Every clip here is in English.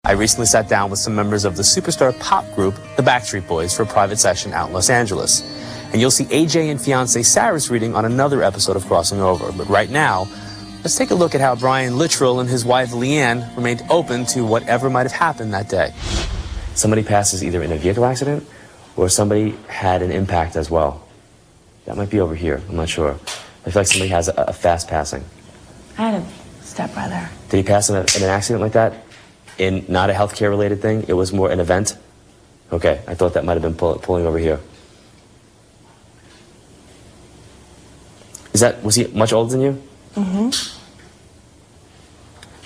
I recently sat down with some members of the superstar pop group, the Backstreet Boys, for a private session out in Los Angeles. And you'll see AJ and fiancée Sarah's reading on another episode of Crossing Over. But right now, let's take a look at how Brian Littrell and his wife Leanne remained open to whatever might have happened that day. Somebody passes either in a vehicle accident or somebody had an impact as well. That might be over here, I'm not sure. I feel like somebody has a fast passing. I had a stepbrother. Did he pass in an accident like that? In not a healthcare related thing? It was more an event? Okay, I thought that might have been pulling over here. Was he much older than you? Mm-hmm.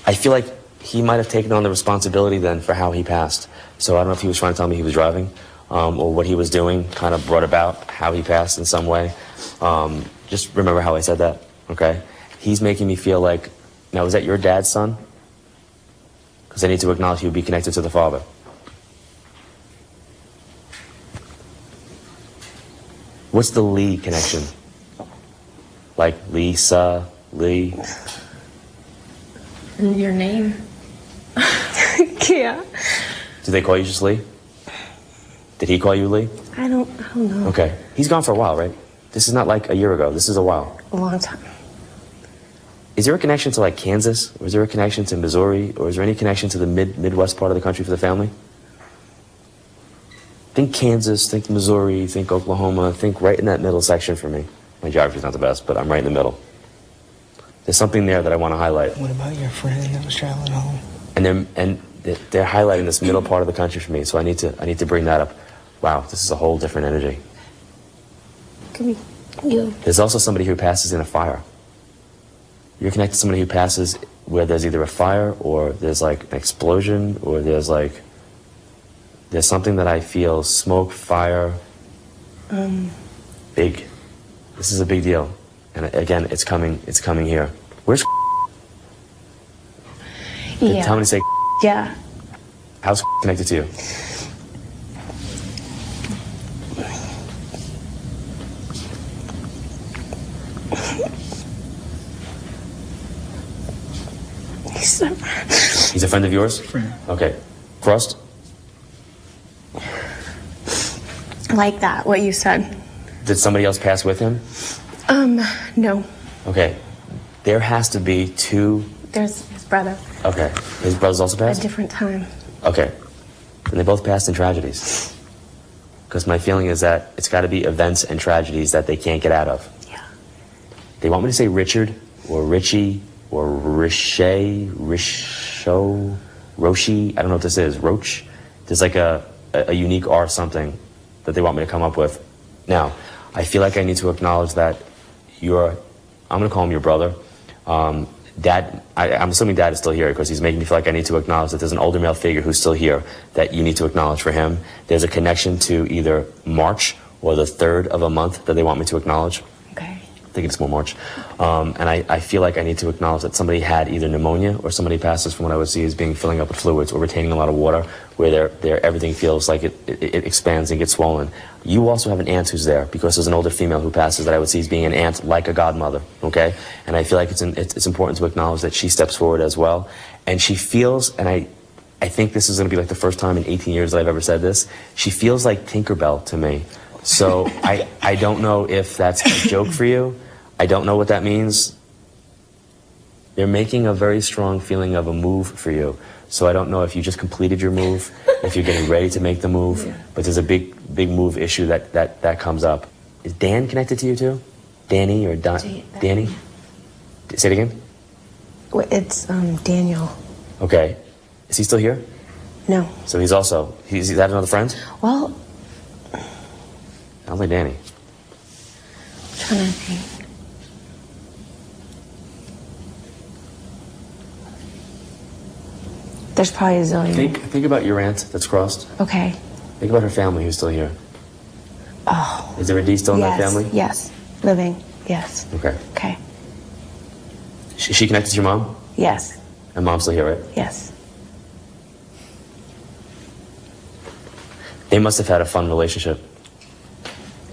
I feel like he might have taken on the responsibility then for how he passed. So I don't know if he was trying to tell me he was driving or what he was doing kind of brought about how he passed in some way. Just remember how I said that, okay? He's making me feel like, now is that your dad's son? Because I need to acknowledge he would be connected to the father. What's the Lee connection? Like Lisa, Lee? And your name? Yeah. Do they call you just Lee? Did he call you Lee? I don't know. Okay. He's gone for a while, right? This is not like a year ago. This is a while. A long time. Is there a connection to like Kansas? Or is there a connection to Missouri? Or is there any connection to the Midwest part of the country for the family? Think Kansas, think Missouri, think Oklahoma, think right in that middle section for me. My geography's not the best, but I'm right in the middle. There's something there that I want to highlight. What about your friend that was traveling home? And they're highlighting this middle part of the country for me, so I need to bring that up. Wow, this is a whole different energy. Could be you. There's also somebody who passes in a fire. You're connected to somebody who passes where there's either a fire or there's like an explosion or there's something that I feel, smoke, fire, big. This is a big deal. And again, it's coming here. Where's Yeah. Tell me to say Yeah. how's connected to you? He's a friend of yours? Friend. Okay. Frost? Like that, what you said. Did somebody else pass with him? No. Okay. There has to be two. There's his brother. Okay. His brothers also A passed? different time. Okay. And they both passed in tragedies. Because my feeling is that it's got to be events and tragedies that they can't get out of. Yeah. They want me to say Richard or Richie or Riche, Richo, Roshi. I don't know what this is. Roach. There's like a unique R something that they want me to come up with. Now, I feel like I need to acknowledge that I'm going to call him your brother. Dad, I'm assuming Dad is still here because he's making me feel like I need to acknowledge that there's an older male figure who's still here that you need to acknowledge for him. There's a connection to either March or the 3rd of a month that they want me to acknowledge. Okay. I think it's more March. And I feel like I need to acknowledge that somebody had either pneumonia or somebody passes from what I would see as being filling up with fluids or retaining a lot of water where everything feels like it expands and gets swollen. You also have an aunt who's there because there's an older female who passes that I would see as being an aunt like a godmother, okay? And I feel like it's important to acknowledge that she steps forward as well. And she feels, and I think this is going to be like the first time in 18 years that I've ever said this, she feels like Tinkerbell to me. So I don't know if that's a joke for you. I don't know what that means. They're making a very strong feeling of a move for you. So I don't know if you just completed your move, if you're getting ready to make the move, yeah. But there's a big move issue that comes up. Is Dan connected to you too? Danny or Danny? Say it again? It's Daniel. Okay. Is he still here? No. So he's that another friend? Well, Sounds like Danny. I'm trying to think. There's probably a zillion. Think about your aunt that's crossed. Okay. Think about her family who's still here. Oh. Is there a D still in that family? Yes. Living. Yes. Okay. Okay. Is she connected to your mom? Yes. And mom's still here, right? Yes. They must have had a fun relationship.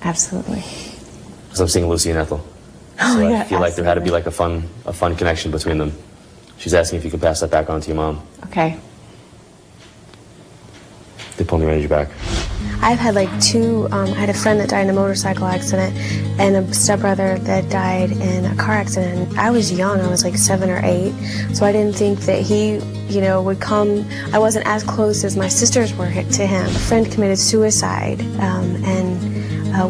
Absolutely. Because I'm seeing Lucy and Ethel. Oh, so yeah, I feel like there had to be like a fun connection between them. She's asking if you can pass that back on to your mom. Okay. they pull on your energy back. I've had like two, I had a friend that died in a motorcycle accident and a stepbrother that died in a car accident. I was young, I was like 7 or 8, so I didn't think that he, you know, would come. I wasn't as close as my sisters were to him. A friend committed suicide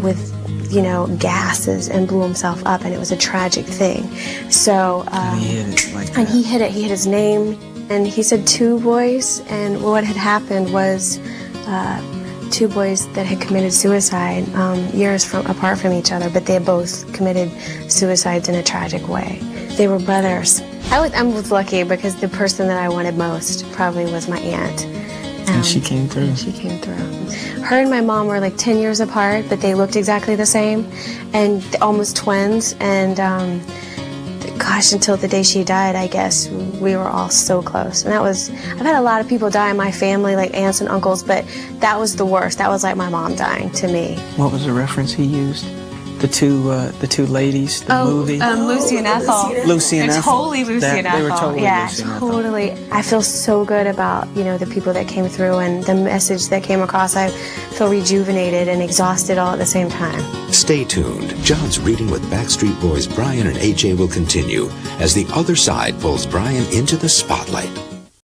with, you know, gases and blew himself up, and it was a tragic thing. So, And he hit it like that. and he hit it, he hit his name, and he said 2 boys, and what had happened was 2 boys that had committed suicide years apart from each other, but they both committed suicides in a tragic way. They were brothers. I was lucky because the person that I wanted most probably was my aunt. And she came through. And she came through. Her and my mom were like 10 years apart, but they looked exactly the same, and almost twins. And gosh, until the day she died, I guess we were all so close. And that was, I've had a lot of people die in my family, like aunts and uncles, but that was the worst. That was like my mom dying to me. What was the reference he used? The two ladies, the movie. Lucy and Ethel. Lucy and Ethel. Totally Lucy and Ethel. They were totally yeah, Lucy and Ethel. totally. I feel so good about, you know, the people that came through and the message that came across. I feel rejuvenated and exhausted all at the same time. Stay tuned. John's reading with Backstreet Boys Brian and AJ will continue as the other side pulls Brian into the spotlight.